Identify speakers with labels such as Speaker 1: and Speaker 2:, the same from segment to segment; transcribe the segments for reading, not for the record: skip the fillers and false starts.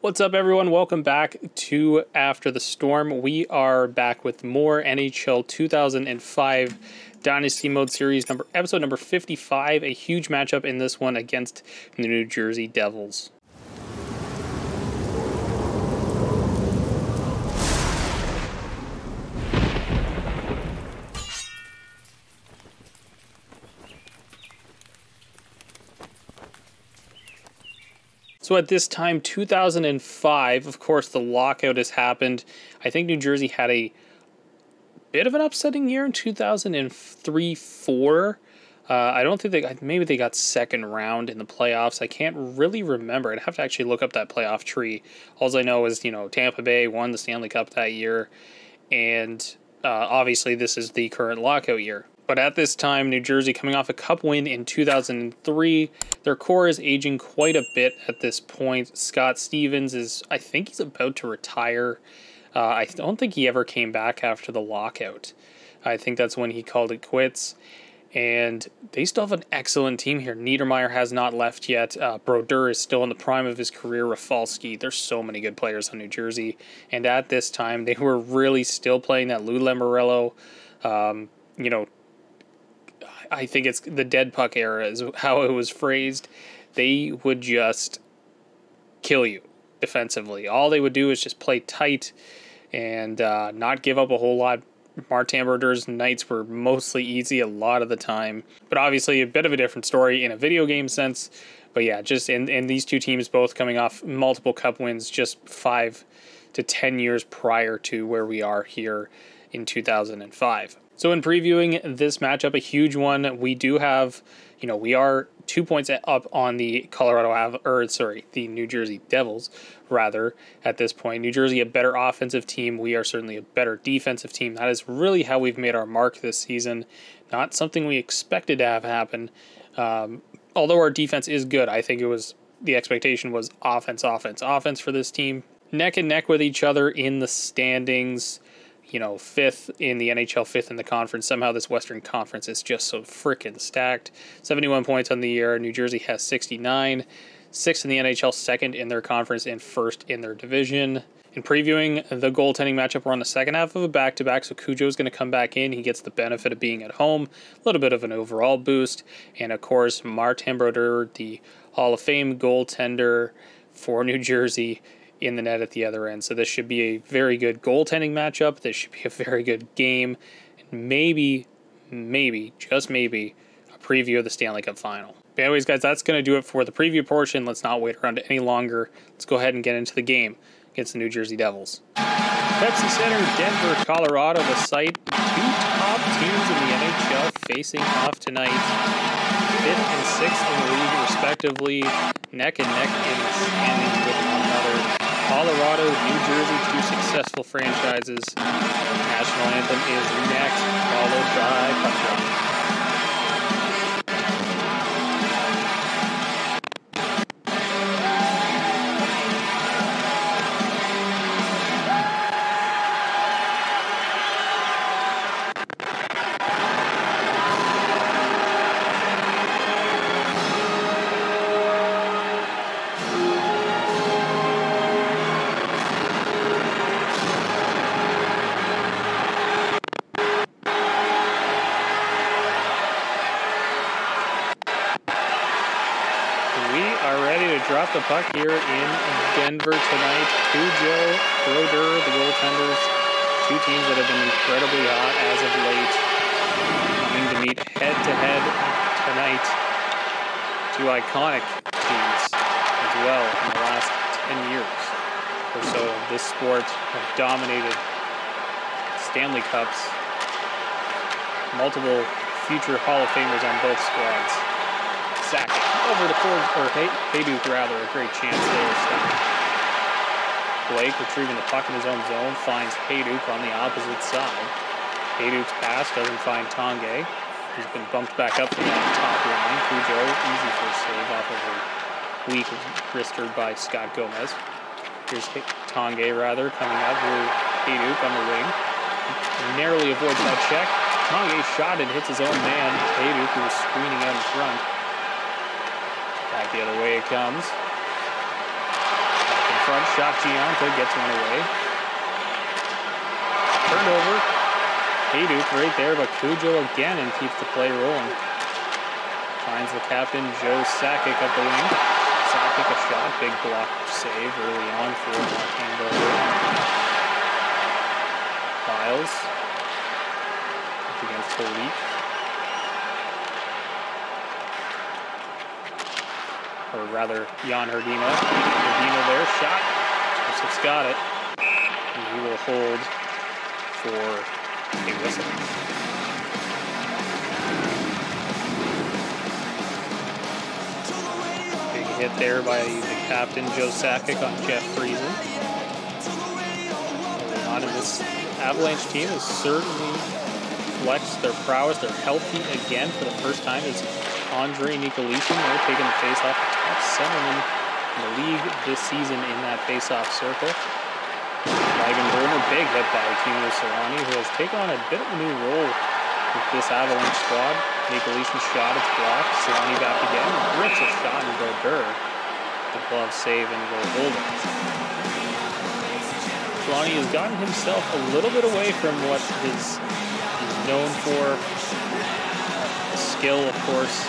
Speaker 1: What's up, everyone? Welcome back to After the Storm. We are back with more NHL 2005 Dynasty Mode Series, episode number 55. A huge matchup in this one against the New Jersey Devils. So at this time, 2005, of course, the lockout has happened. I think New Jersey had a bit of an upsetting year in 2003-4. I don't think maybe they got second round in the playoffs. I can't really remember. I'd have to actually look up that playoff tree. All I know is, Tampa Bay won the Stanley Cup that year. And obviously this is the current lockout year. But at this time, New Jersey coming off a cup win in 2003. Their core is aging quite a bit at this point. Scott Stevens I think he's about to retire. I don't think he ever came back after the lockout. I think that's when he called it quits. And they still have an excellent team here. Niedermeyer has not left yet. Brodeur is still in the prime of his career. Rafalski. There's so many good players on New Jersey. And at this time, they were really still playing that Lou Lamoriello, I think it's the dead puck era is how it was phrased. They would just kill you defensively. All they would do is just play tight and not give up a whole lot. Martin Brodeur's nights were mostly easy a lot of the time. But obviously a bit of a different story in a video game sense. But yeah, just in these two teams both coming off multiple cup wins just 5 to 10 years prior to where we are here in 2005. So in previewing this matchup, a huge one, we do have, we are 2 points up on the the New Jersey Devils, rather, at this point. New Jersey, a better offensive team. We are certainly a better defensive team. That is really how we've made our mark this season. Not something we expected to have happen. Although our defense is good, I think the expectation was offense for this team. Neck and neck with each other in the standings. Fifth in the NHL, fifth in the conference. Somehow this Western Conference is just so freaking stacked. 71 points on the year. New Jersey has 69. Sixth in the NHL, second in their conference, and first in their division. In previewing the goaltending matchup, we're on the second half of a back-to-back, so Cujo is going to come back in. He gets the benefit of being at home, a little bit of an overall boost. And, of course, Martin Brodeur, the Hall of Fame goaltender for New Jersey, in the net at the other end. So this should be a very good goaltending matchup. This should be a very good game. And maybe, just maybe, a preview of the Stanley Cup Final. But anyways, guys, that's going to do it for the preview portion. Let's not wait around any longer. Let's go ahead and get into the game against the New Jersey Devils. Pepsi Center, Denver, Colorado, the site. Two top teams in the NHL facing off tonight. 5th and 6th in the league, respectively. Neck and neck in the standings with one another. Colorado, New Jersey, two successful franchises. National anthem is next, followed by puck drop. Drop the puck here in Denver tonight. Cujo, Brodeur, the goaltenders. Two teams that have been incredibly hot as of late. Coming to meet head-to-head tonight. Two iconic teams as well in the last 10 years or so of this sport have dominated Stanley Cups. Multiple future Hall of Famers on both squads. Sacked over the court, or Hayduk rather, a great chance there. Blake retrieving the puck in his own zone, finds Hayduk on the opposite side. Hayduk's pass doesn't find Tanguay. He's been bumped back up to that top line. Cujo, easy for a save off of a weak wrister by Scott Gomez. Here's Tanguay rather, coming up with Hayduk on the wing. Narrowly avoids that check. Tanguay shot and hits his own man. Hayduk, who was screening out in front. Back the other way it comes. Back and front shot. Gianta gets one away. Turned over. Hayduk right there, but Cujo again and keeps the play rolling. Finds the captain, Joe Sakic up the wing. Sakic a shot, big block save early on for Martin. Lyles up against Holik. Or rather, Jan Hrdina. Hrdina there, shot. Joseph's got it. And he will hold for a whistle. Big hit there by the captain, Joe Sakic, on Jeff Friesen. Early on, and this Avalanche team has certainly flexed their prowess. They're healthy again for the first time. It's Andre Nicolishin there taking the face-off, the top centerman in the league this season in that face-off circle. Weigenberger, big hit by Timo Solani, who has taken on a bit of a new role with this Avalanche squad. Nicolishin shot, it's blocked. Solani back again, rips a shot and Brodeur. The glove save and goal holder. Solani has gotten himself a little bit away from what he's known for. Skill, of course,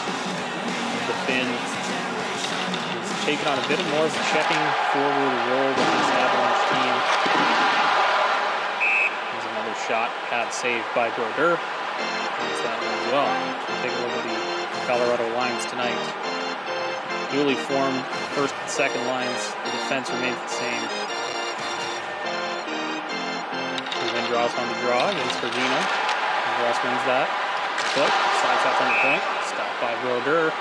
Speaker 1: the Finn. He's taken on a bit more of a checking forward role with this Avalanche team. There's another shot, pad saved by Brodeur. That's that one as well. We'll take a look at the Colorado lines tonight. Newly formed first and second lines. The defense remains the same. Lindros on the draw against Hrdina. Lindros wins that. Foot, side shot from the point, stopped by Brodeur.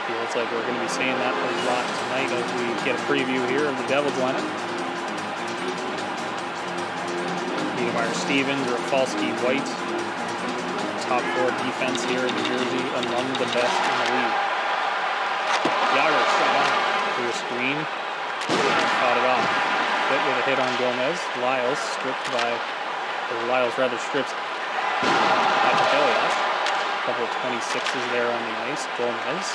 Speaker 1: Feels like we're going to be saying that a lot tonight as we get a preview here of the Devils lineup. Niedermeyer, Stevens, Rafalski, White. Top four defense here in New Jersey, among the best in the league. Yager shot on through a screen, fought it off. Foot with a hit on Gomez. Lyles stripped by, or Lyles rather strips Elias. A couple of 26s there on the ice. Gomez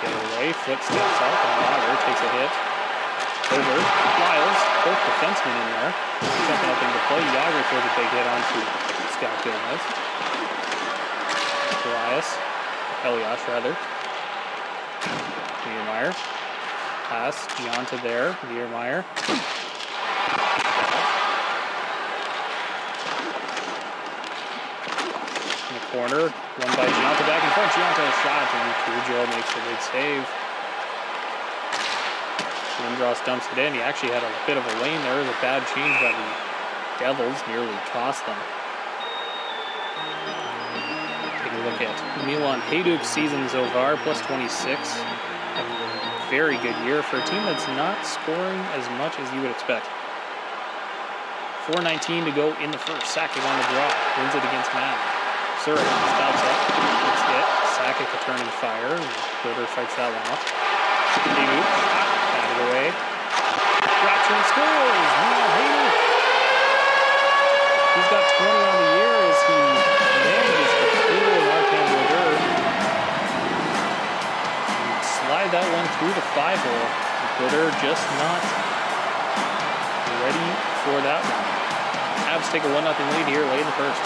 Speaker 1: the other way. Foot steps up and Yager takes a hit. Over. Lyles, both defensemen in there. Jumping up into play. Yager throws a big hit onto Scott Gomez. Elias rather. Niedermeyer. Pass. Gianta there. Niedermeyer. Corner, run by Gianta back in front. Gianta a shot, and Cujo makes a big save. Lindros dumps it in. He actually had a bit of a lane there. It was a bad change by the Devils, nearly tossed them. Take a look at Milan Hayduk's season so far, plus 26. A very good year for a team that's not scoring as much as you would expect. 4:19 to go in the first. Sakic on the draw, wins it against Madden. Surrey stops up, gets hit. Sakic a turn and fire. Brodeur fights that one off. Hayduk, batted away. Rapture and scores! Milan Hayduk! He's got 20 on the year as he manages to fool Martin Brodeur. Slide that one through the 5-hole. Brodeur just not ready for that one. Avs take a 1-0 lead here late in the first.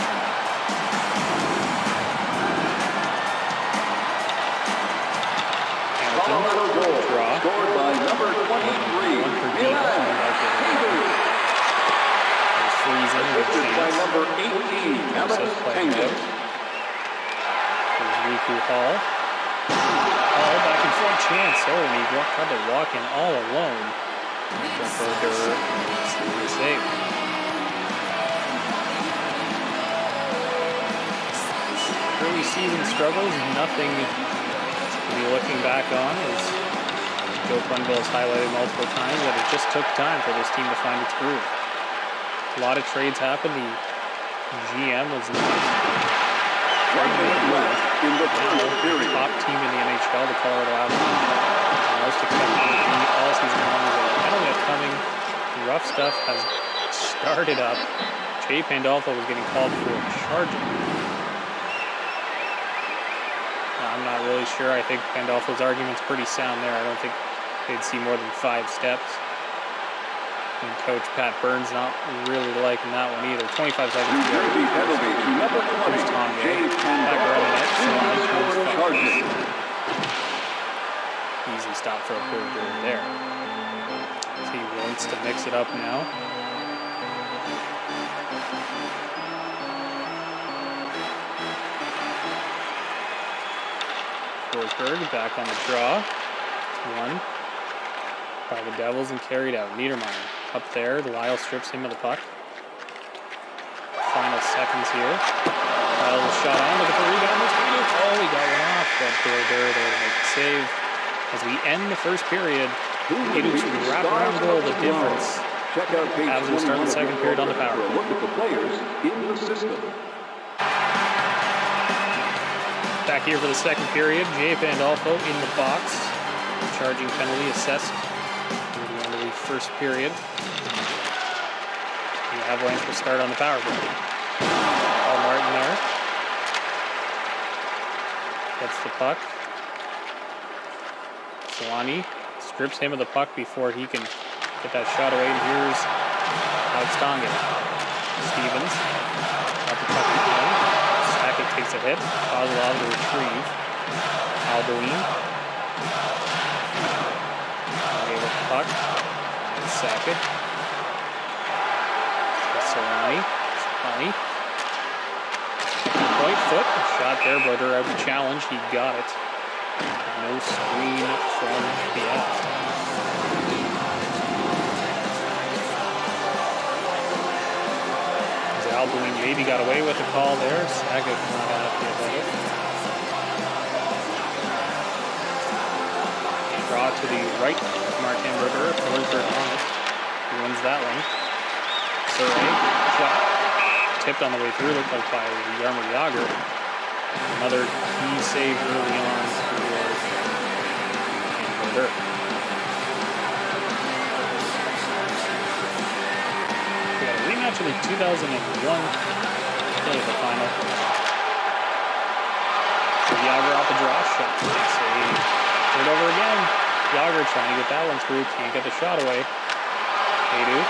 Speaker 1: Draw.
Speaker 2: Scored by number 23.
Speaker 1: Friesen with
Speaker 2: by number 18.
Speaker 1: Joseph playing out. There's Riku Hall. Hall back in front, chance. Oh, and he tried to walk in all alone. Brodeur makes the save. Early season struggles, nothing to be looking back on, as Joe Quenneville has highlighted multiple times that it just took time for this team to find its groove. A lot of trades happened. The GM was not trying to make a move. The top team in the NHL, the Colorado Avalanche, most expected to be all season long, is a penalty upcoming. Rough stuff has started up. Jay Pandolfo was getting called for charging. I'm not really sure. I think Pandolfo's argument's pretty sound there. I don't think they'd see more than 5 steps. And Coach Pat Burns not really liking that one either. 25 seconds to go.
Speaker 2: Jersey penalty to number 20, Jay
Speaker 1: Back around the net. Salani turns
Speaker 2: charges.
Speaker 1: Easy stop for a Berger there. He wants to mix it up now. Forsberg back on the draw. One by the Devils and carried out. Niedermeyer up there. Lyle strips him of the puck. Final seconds here. Lyle was shot on. Look at the rebound. Oh, he got one off. But Berger there to make the save. As we end the first period, Hayduk's wraparound goal, the difference. Avs will start the second period on the power play.
Speaker 2: Look at the players in the system.
Speaker 1: Back here for the second period, Jay Pandolfo in the box. Charging penalty assessed near the end of the first period. The Avalanche will start on the power play. Paul Martin there. Gets the puck. Solani strips him of the puck before he can get that shot away. And here's Stanley. Stevens got the puck behind. Sakic takes a hit. Kozlov to retrieve. Alboin. With the puck. Sakic. Solani. Point foot. Shot there. Broder out the challenge. He got it. No screen from the Avs. Alboin maybe got away with the call there. Sakic not happy about it. Draw to the right. Martin Berger. Forsberg on it. He wins that one. Surrey. Shot. Tipped on the way through. Looked like by Jaromir Jagr. Another key save early on for Berger. Rematch of the 2001 Stanley Cup Final. Jagr off the draw shot. Save. Turn it over again. Jagr trying to get that one through. Can't get the shot away. Hayduk.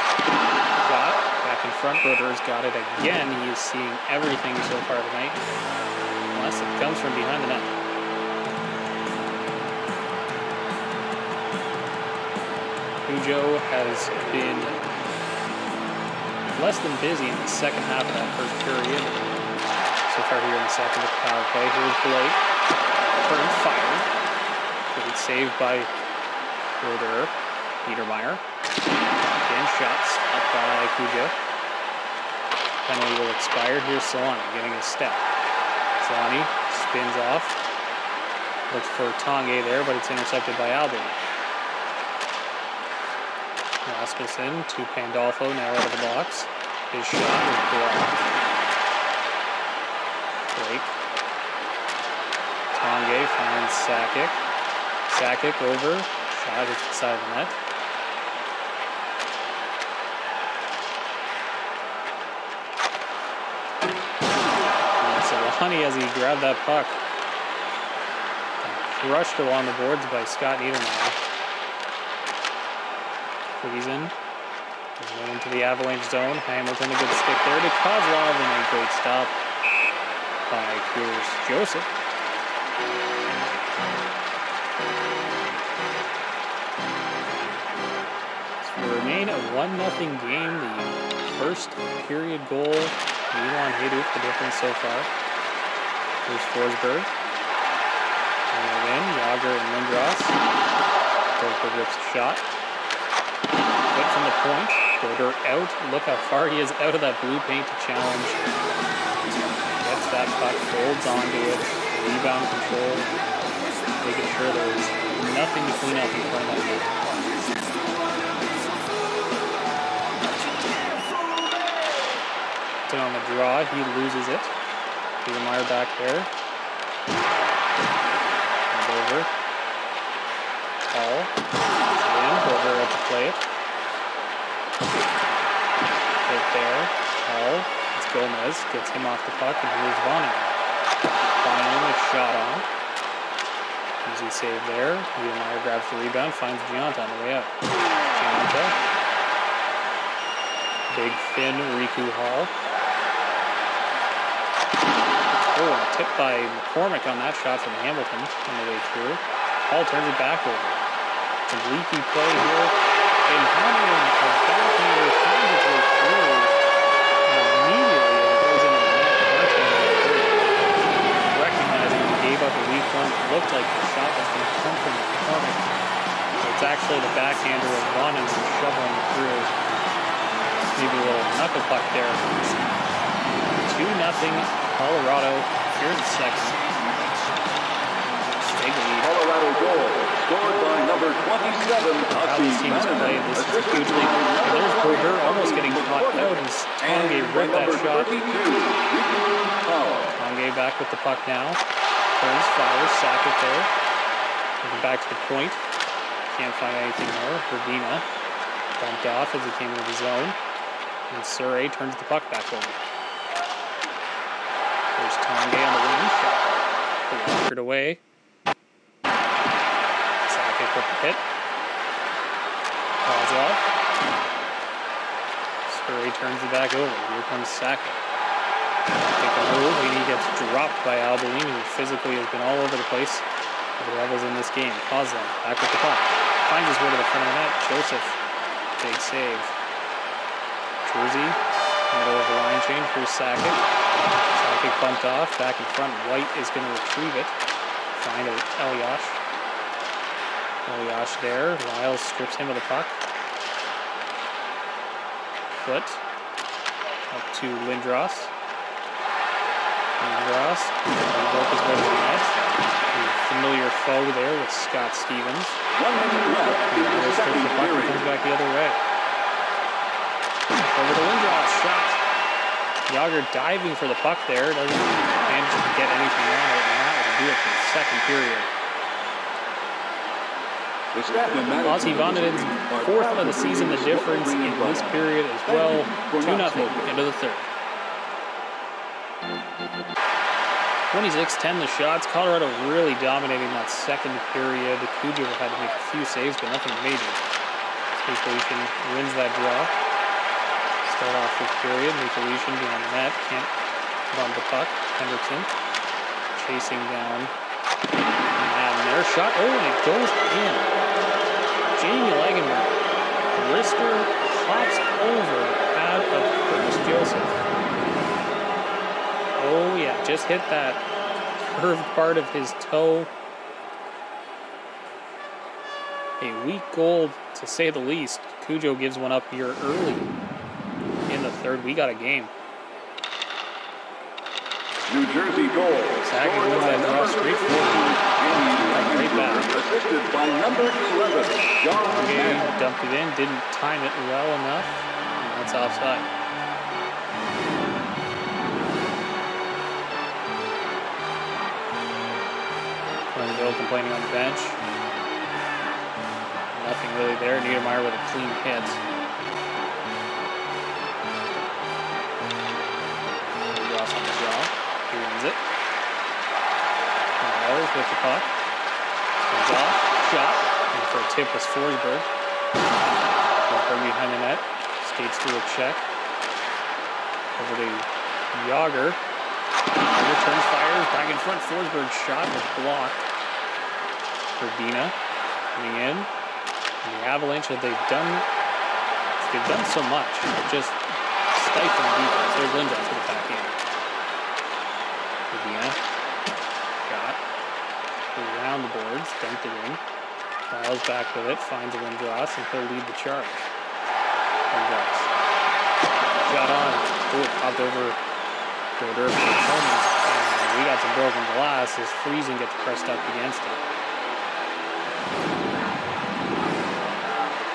Speaker 1: Shot. Back in front. Broder's got it again. He is seeing everything so far tonight. Unless it comes from behind the net. Cujo has been less than busy in the second half of that first period. So far here in the second with the power play. Here's Blake. Turned, fired. Great save by Broder. Niedermeyer. Again, shots up by Cujo. Penalty will expire. Here's Solani getting a step. Solani spins off. Looks for Tanguay there, but it's intercepted by Albin. Rasmussen to Pandolfo, now out of the box. His shot is blocked. Blake. Tanguay finds Sakic. Sakic over. Shot hits the side of the net. And Solani as he grabbed that puck. Crushed along the boards by Scott Niedermeyer. Friesen. Went into the Avalanche zone. Hamilton, a good stick there to Kozlov, and a great stop by Kurs Joseph. So we remain a 1-0 game. The first period goal, Milan Hayduk, the difference so far. Here's Forsberg. And again, Jagr and Lindros. Forsberg rips the shot. From the point, Broder out. Look how far he is out of that blue paint to challenge. Gets that puck, folds onto it, rebound control, making sure there is nothing to clean up in front of that net. So on the draw, he loses it. Niedermeyer back there. And over. Paul. In. Broder out to play it. Right there. Hall. It's Gomez. Gets him off the puck, and here's Vonnegut. Vonnegut is shot on. Easy save there. Niedermeyer grabs the rebound, finds Gianta on the way out. Gianta. Big Finn, Riku Hall. Oh, and a tip by McCormick on that shot from Hamilton on the way through. Hall turns it back over. Some leaky play here. And Hamilton, a backhander, finds its way through. And immediately it goes into the net. Recognizing he gave up a weak one. It looked like the shot was going to come from McCormick. It's actually the backhander of Bonin shoveling it through. Maybe a little knuckle puck there. 2-0 Colorado here in the second. Big lead.
Speaker 2: Colorado goal scored by number 27.
Speaker 1: How these teams play, this is a huge lead. And there's Brodeur almost getting caught out as Tanguay ripped that shot. Tanguay back with the puck now. Turns, fires, Sackett there. Moving back to the point. Can't find anything there. Verdina bumped off as he came into the zone. And Surrey turns the puck back over. There's Tanguay on the wing shot. Walkered away. Sackett with the hit. Kozlov. Surrey turns it back over. Here comes Sackett. Take a move, and he gets dropped by Albeline, who physically has been all over the place for the Devils in this game. Kozlov back with the puck. Finds his way to the front of the net. Joseph. Big save. Jersey. Middle of the line change. Here's Sackett. Sackett bumped off. Back in front. White is going to retrieve it. Find Elias. Elias there. Lyles strips him of the puck. Foot. Up to Lindros. Lindros. Broke his way to the net. A familiar foe there with Scott Stevens.
Speaker 2: 1 minute left in the second period.
Speaker 1: Comes back the other way. Over to Lindros, shot. Yager diving for the puck there. Doesn't manage to get anything on it, and that will do it for the second period. Ozzy Vonneden's fourth of the season, the difference in this period as well. 2-0 into the third. 26-10 the shots. Colorado really dominating that second period. Cujo had to make a few saves, but nothing major. Nikolation wins that draw. Start off the period. Nikolation behind the net. Can't bump the puck. Hendrickson chasing down. And their shot. Oh, and it goes in. Jamie Lagenberg. Wrister hops over the pad of Curtis Joseph. Oh yeah, just hit that curved part of his toe. A weak goal, to say the least. Cujo gives one up here early in the third. We got a game.
Speaker 2: New Jersey goal.
Speaker 1: Sackett moves that draw straight forward. Right back.
Speaker 2: Assisted by number 11, John Mann.
Speaker 1: Dumped it in, didn't time it well enough, and that's offside. Glenville complaining on the bench. Nothing really there. Niedermeyer with a clean hit. Ross on the draw. He wins it. Miles with the puck. Comes off. Shot. And for a tip was Forsberg. Forsberg behind the net. Skates through a check. Over to Yager. Yager turns, fires. Back in front. Forsberg shot was blocked. Verdina coming in. And the Avalanche, they've done so much. Just stifling defense. There's Lindros with the back end. Verdina got around the boards, dumped it in. Lyles back with it, finds Lindros, and he'll lead the charge. Lindros. Shot on. Oh, it popped over Brodeur for a moment. And we got some broken glass as Friesen gets pressed up against it.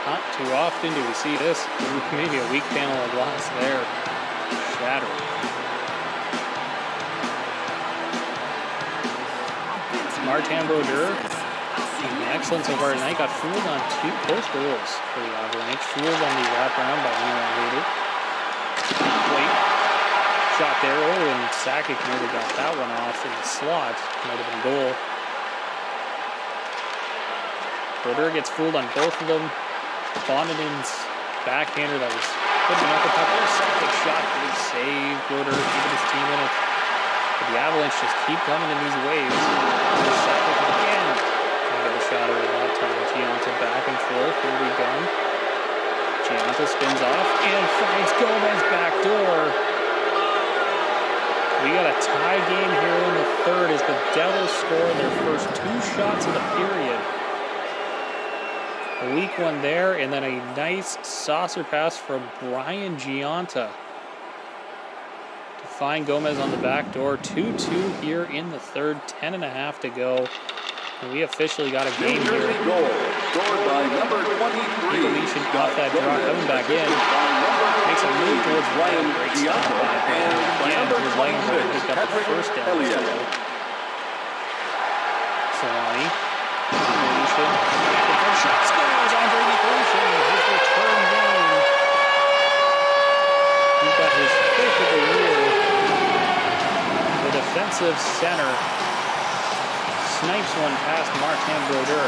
Speaker 1: Not too often do we see this. Maybe a weak panel of glass there. Shattered. Martin Brodeur, excellent so far tonight. Got fooled on both goals for the Avalanche. Fooled on the wraparound by Leon Hader. Wait. Shot there. Oh, and Sakic might have got that one off in the slot. Might have been goal. Brodeur gets fooled on both of them. Bonneden's backhander that was Could have been up the puck there. Celtic shot. Big save. Broder keeping his team in it. But the Avalanche just keep coming in these waves. Celtic again. Trying to get a shot over that time. Gianta back and forth. Here we go. Gianta spins off and finds Gomez back door. We got a tie game here in the third as the Devils score their first 2 shots of the period. A weak one there, and then a nice saucer pass from Brian Gianta to find Gomez on the back door. 2-2 here in the third, 10.5 to go. And we officially got a game here.
Speaker 2: Goal, scored by number 23.
Speaker 1: Deletion off that draw, coming back in. Makes a move towards Ryan. Great stop by him. Again, here's Langenberg, who's got the first down. Solani. Deletion. The first shot scores on Deletion. His return game. He's got his 5th of the year. The defensive center snipes one past Martin Brodeur.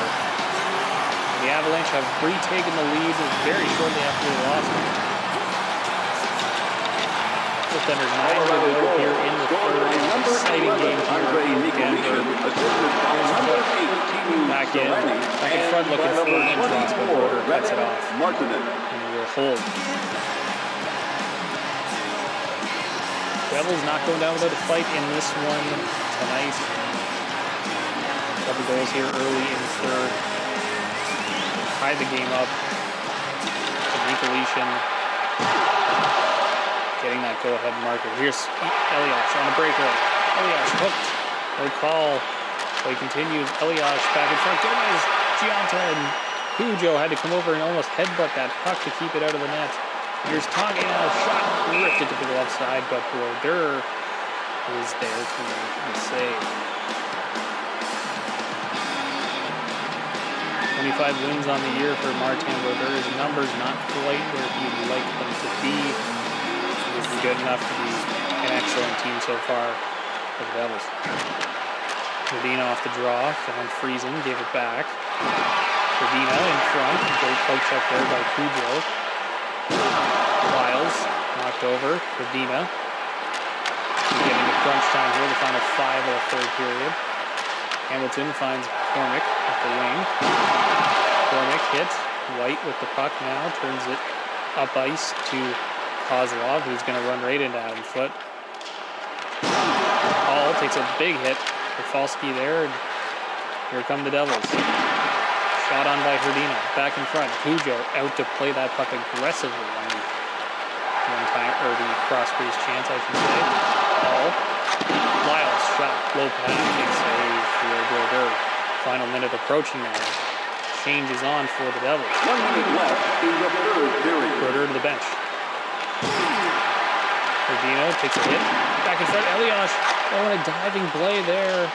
Speaker 1: The Avalanche have retaken the lead very shortly after they lost it. Just under 9 to go here in the third. Exciting game here in Denver. Back in front looking for Lindros, but Brodeur cuts it off. And will hold. Devils not going down without a fight in this one tonight. Couple goals here early in the third. Tied the game up. Deletion. Getting that go-ahead marker. Here's Elias on a breakaway. Elias hooked. No call. So he continues. Elias back in front. Gomez, Gianta, and Cujo had to come over and almost headbutt that puck to keep it out of the net. Here's Tonga now. Shot ripped it to the left side, but Brodeur is there to make the save. 25 wins on the year for Martin Brodeur. His numbers not quite where he'd like them to be. He's good enough to be an excellent team so far for the Devils. Medina off the draw, found Friesen, gave it back. Medina in front, great poke check there by Cujo. Lyles knocked over, Medina. Getting to crunch time here, the final 5 of the third period. Hamilton finds Cormick at the wing. Cormick hit. White with the puck now. Turns it up ice to Kozlov, who's going to run right into Adam Foote. Hall takes a big hit. Rafalski there. And here come the Devils. Shot on by Hrdina. Back in front. Cujo out to play that puck aggressively on the one-time, or the cross-crease chance, I should say. Hall. Lyles shot. Low pass. Big save for Brodeur. Final minute approaching now. Change is on for the Devils.
Speaker 2: 1 minute left in the third period.
Speaker 1: Brodeur to the bench. Hrdina takes a hit. Back in front. Elias. Oh, and a diving play there.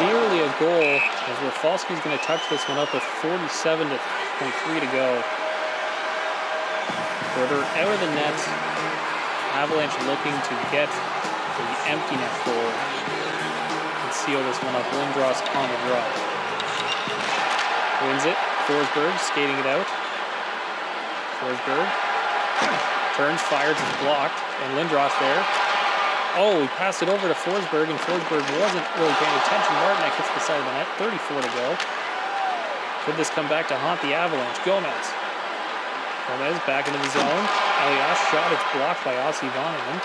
Speaker 1: Nearly a goal, as Rafalski's going to touch this one up with 47.3 to go. Brodeur out of the net. Avalanche looking to get the empty net goal and seal this one up. Lindros on the draw. Wins it. Forsberg skating it out. Forsberg turns, fires, it's blocked, and Lindros there. Oh, he passed it over to Forsberg, and Forsberg wasn't really paying attention. Martinek hits the side of the net. 34 to go. Could this come back to haunt the Avalanche? Gomez back into the zone. Elias shot. It's blocked by Ossi Voneman.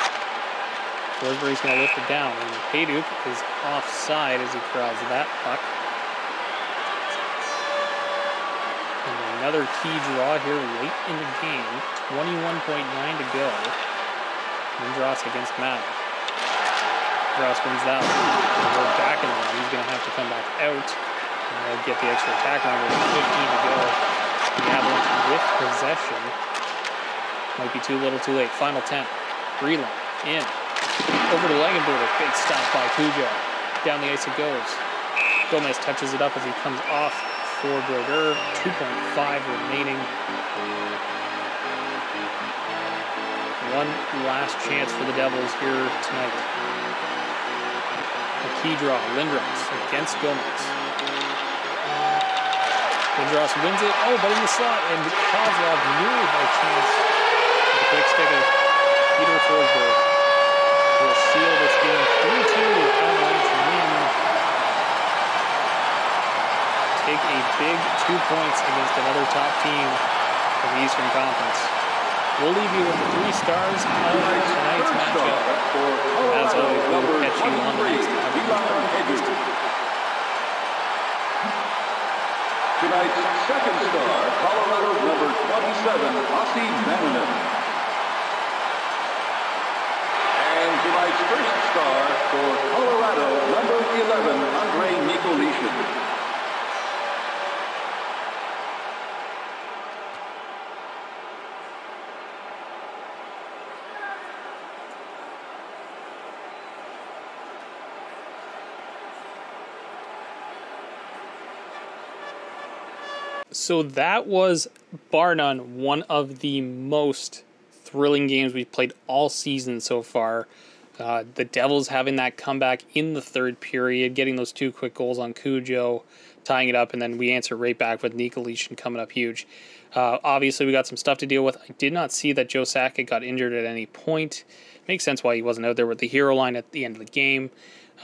Speaker 1: Forsberg's going to lift it down. And Hayduk is offside as he crowds that puck. And another key draw here late in the game. 21.9 to go. Lindros against Madden. Ross wins that one. We're back in the line. He's going to have to come back out. And they'll get the extra attack on with 15 to go. The Avalanche with possession. Might be too little too late. Final 10. Breland in. Over to Langenberg. Big stop by Cujo. Down the ice it goes. Gomez touches it up as he comes off for Brodeur. 2.5 remaining. One last chance for the Devils here tonight. A key draw, Lindros against Gomez. Lindros wins it. Oh, but in the slot, and Kozlov nearly had a chance. The quick stick of Peter Forsberg will seal this game 3-2 to Avalanche win. Take a big 2 points against another top team from the Eastern Conference. We'll leave you with the 3 stars of tonight's matchup. As always, we'll catch you on the next time.
Speaker 2: Tonight's second star, Colorado's number 27, Ossi Maninen. And tonight's first star for Colorado, number 11, Andre Nicolishin.
Speaker 1: So that was, bar none, one of the most thrilling games we've played all season so far. The Devils having that comeback in the third period, getting those 2 quick goals on Cujo, tying it up, and then we answer right back with Nicolishin coming up huge. Obviously, we got some stuff to deal with. I did not see that Joe Sakic got injured at any point. Makes sense why he wasn't out there with the hero line at the end of the game.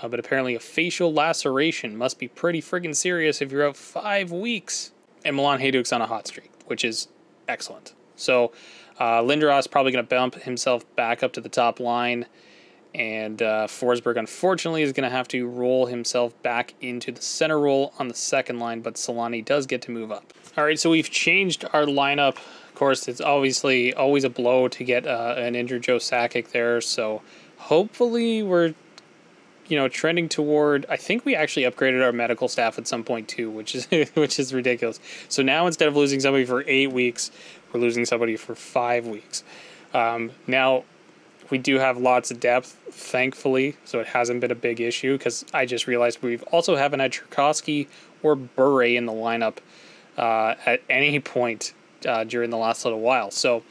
Speaker 1: But apparently a facial laceration must be pretty friggin' serious if you're out 5 weeks. And Milan Hajduk's on a hot streak, which is excellent. So Lindros probably going to bump himself back up to the top line. And Forsberg, unfortunately, is going to have to roll himself back into the center role on the second line. But Solani does get to move up. All right, so we've changed our lineup. Of course, it's obviously always a blow to get an injured Joe Sakic there. So hopefully we're trending toward. I think we actually upgraded our medical staff at some point too, which is ridiculous. So now instead of losing somebody for 8 weeks, we're losing somebody for 5 weeks. Now we do have lots of depth, thankfully, so it hasn't been a big issue. Because I just realized we've also haven't had Cherkasky or Bure in the lineup at any point during the last little while. So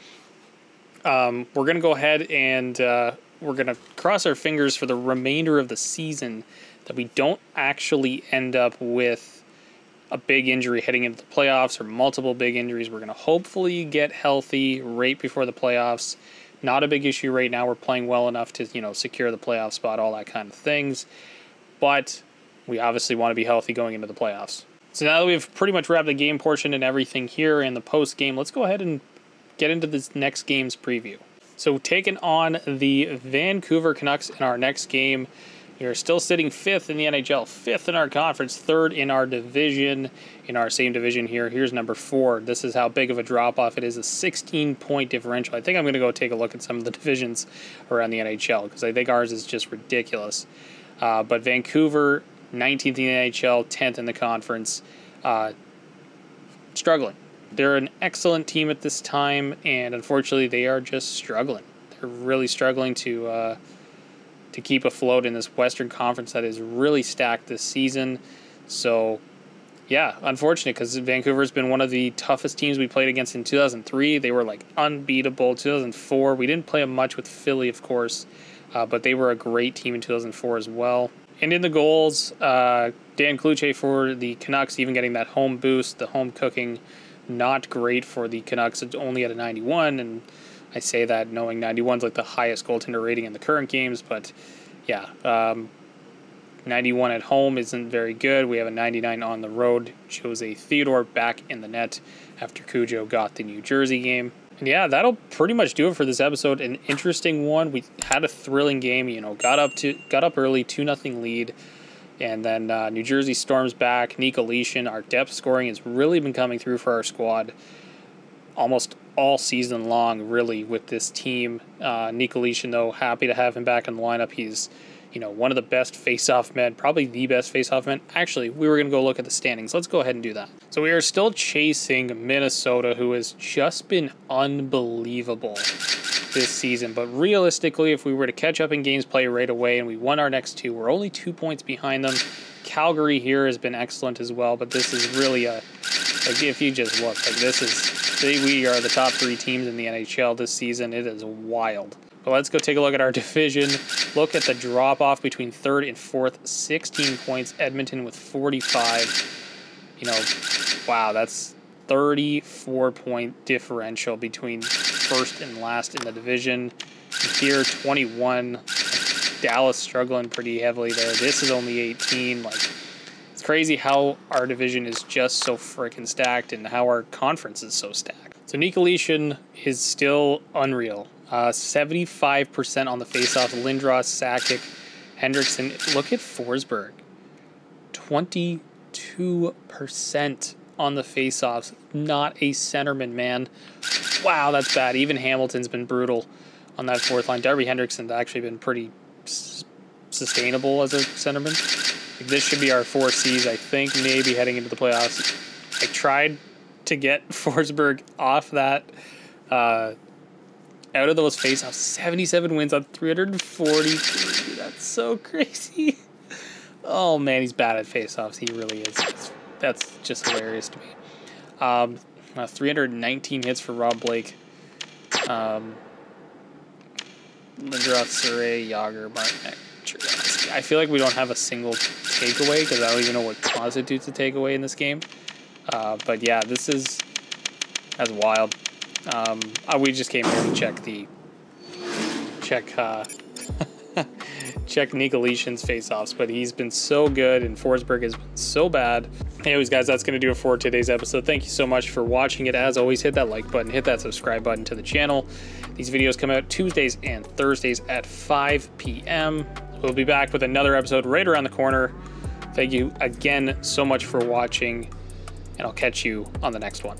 Speaker 1: we're gonna go ahead and. We're going to cross our fingers for the remainder of the season that we don't actually end up with a big injury heading into the playoffs or multiple big injuries. We're going to hopefully get healthy right before the playoffs. Not a big issue right now. We're playing well enough to, secure the playoff spot, all that kind of things. But we obviously want to be healthy going into the playoffs. So now that we've pretty much wrapped the game portion and everything here in the post game, let's go ahead and get into this next game's preview. So taking on the Vancouver Canucks in our next game. We are still sitting 5th in the NHL, 5th in our conference, 3rd in our division, in our same division here. Here's number 4. This is how big of a drop-off it is, a 16-point differential. I think I'm going to go take a look at some of the divisions around the NHL because I think ours is just ridiculous. But Vancouver, 19th in the NHL, 10th in the conference, struggling. They're an excellent team at this time, and unfortunately, they are just struggling. They're really struggling to keep afloat in this Western Conference that is really stacked this season. So, yeah, unfortunate because Vancouver's been one of the toughest teams we played against in 2003. They were like unbeatable. 2004, we didn't play them much with Philly, of course, but they were a great team in 2004 as well. And in the goals, Dan Kluche for the Canucks, even getting that home boost, the home cooking. Not great for the Canucks. It's only at a 91, and I say that knowing 91 is like the highest goaltender rating in the current games, but yeah, 91 at home isn't very good. We have a 99 on the road. Jose Theodore back in the net after Cujo got the New Jersey game. And yeah, that'll pretty much do it for this episode. An interesting one. We had a thrilling game, got up early, 2-0 lead. And then New Jersey storms back. Nicolishin, our depth scoring has really been coming through for our squad almost all season long, really, with this team. Nicolishin, though, happy to have him back in the lineup. He's, one of the best face-off men, probably the best face-off man. Actually, we were going to go look at the standings. Let's go ahead and do that. So we are still chasing Minnesota, who has just been unbelievable this season. But realistically, if we were to catch up in games played right away and we won our next 2, we're only 2 points behind them. Calgary here has been excellent as well, but this is really if you just look, we are the top 3 teams in the NHL this season. It is wild. But let's go take a look at our division. Look at the drop-off between 3rd and 4th, 16 points. Edmonton with 45. You know, wow, that's 34-point differential between first and last in the division. Here, 21. Dallas struggling pretty heavily there. This is only 18. Like, it's crazy how our division is just so freaking stacked and how our conference is so stacked. So Nikolitin is still unreal. 75% on the faceoffs. Lindros, Sakic, Hendrickson. Look at Forsberg. 22% on the faceoffs. Not a centerman, man. Wow, that's bad. Even Hamilton's been brutal on that fourth line. Darby Hendrickson's actually been pretty sustainable as a centerman. Like, this should be our 4Cs, I think, maybe heading into the playoffs. I tried to get Forsberg off that, out of those faceoffs. 77 wins on 343. That's so crazy. Oh, man, he's bad at faceoffs. He really is. That's just hilarious to me. 319 hits for Rob Blake. Lindros, Surrey, Yager, Martinek. I feel like we don't have a single takeaway because I don't even know what constitutes a takeaway in this game. But yeah, that's wild. We just came here to check Nikolitin's faceoffs, but he's been so good and Forsberg has been so bad. Anyways, guys, that's going to do it for today's episode. Thank you so much for watching it. As always, hit that like button, hit that subscribe button to the channel. These videos come out Tuesdays and Thursdays at 5 p.m. We'll be back with another episode right around the corner. Thank you again so much for watching, and I'll catch you on the next one.